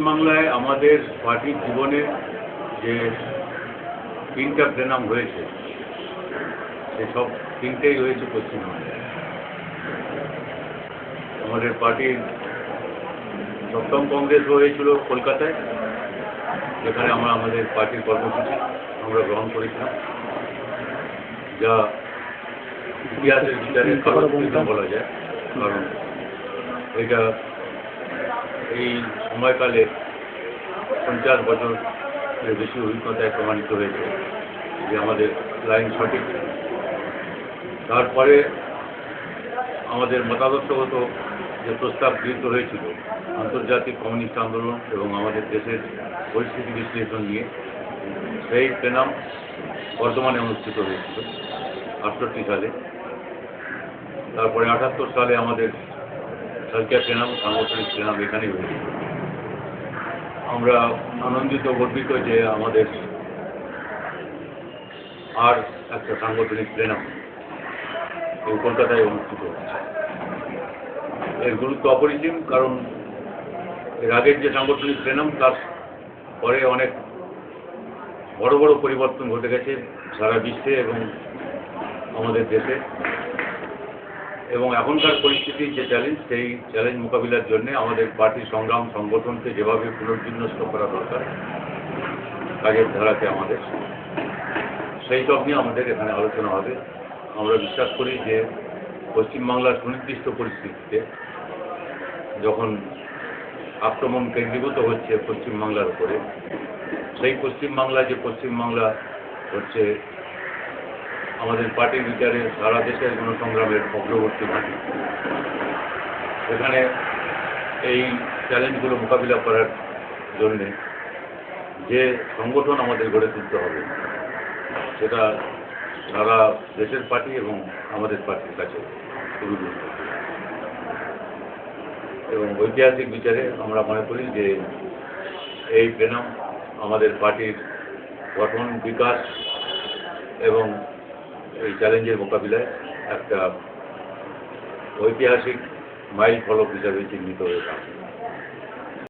পশ্চিমবাংলায় আমাদের পার্টির জীবনে যে তিনটা প্লেনাম হয়েছে সেসব তিনটেই হয়েছে পশ্চিমবাংলায়। আমাদের পার্টির সপ্তম কংগ্রেস হয়েছিল কলকাতায়, যেখানে আমরা আমাদের পার্টির কর্মসূচি আমরা গ্রহণ করেছিলাম, যা ইতিহাসের বিচারে বলা যায়। কারণ এটা এই সময়কালে 50 বছরের বেশি অভিজ্ঞতায় প্রমাণিত হয়েছে যে আমাদের লাইন সঠিক। তারপরে আমাদের মতাদর্শগত যে প্রস্তাব গৃহীত হয়েছিল আন্তর্জাতিক কমিউনিস্ট আন্দোলন এবং আমাদের দেশের পরিস্থিতি বিশ্লেষণ নিয়ে, সেই প্লেনাম বর্ধমানে অনুষ্ঠিত হয়েছিল 68 সালে। তারপরে 78 সালে আমাদের সরকার প্লেনাম, সাংগঠনিক প্লেনাম এখানেই হয়েছিল। আমরা আনন্দিত গর্বিত যে আমাদের আর একটা সাংগঠনিক প্লেনাম এই কলকাতায় অনুষ্ঠিত হচ্ছে। এর গুরুত্ব অপরিসীম, কারণ এর আগের যে সাংগঠনিক প্লেনাম তার পরে অনেক বড় বড় পরিবর্তন ঘটে গেছে সারা বিশ্বে এবং আমাদের দেশে, এবং এখনকার পরিস্থিতির যে চ্যালেঞ্জ, সেই চ্যালেঞ্জ মোকাবিলার জন্য আমাদের পার্টির সংগ্রাম সংগঠনকে যেভাবে পুনর্বিন্যস্ত করা দরকার কাজের ধারাতে আমাদের, সেই সব নিয়ে আমাদের এখানে আলোচনা হবে। আমরা বিশ্বাস করি যে পশ্চিমবাংলার সুনির্দিষ্ট পরিস্থিতিতে যখন আক্রমণ কেন্দ্রীভূত হচ্ছে পশ্চিমবাংলার উপরে, সেই পশ্চিমবাংলা যে পশ্চিমবাংলা হচ্ছে আমাদের পার্টির বিচারে সারা দেশের গণসংগ্রামের অগ্রবর্তী ঘাঁটি, সেখানে এই চ্যালেঞ্জগুলো মোকাবিলা করার জন্যে যে সংগঠন আমাদের গড়ে তুলতে হবে সেটা সারা দেশের পার্টি এবং আমাদের পার্টির কাছে খুবই গুরুত্বপূর্ণ। এবং ঐতিহাসিক বিচারে আমরা মনে করি যে এই প্লেনাম আমাদের পার্টির গঠন, বিকাশ এবং এই চ্যালেঞ্জের মোকাবিলায় একটা ঐতিহাসিক মাইল ফলক হিসাবে চিহ্নিত হয়ে থাকে।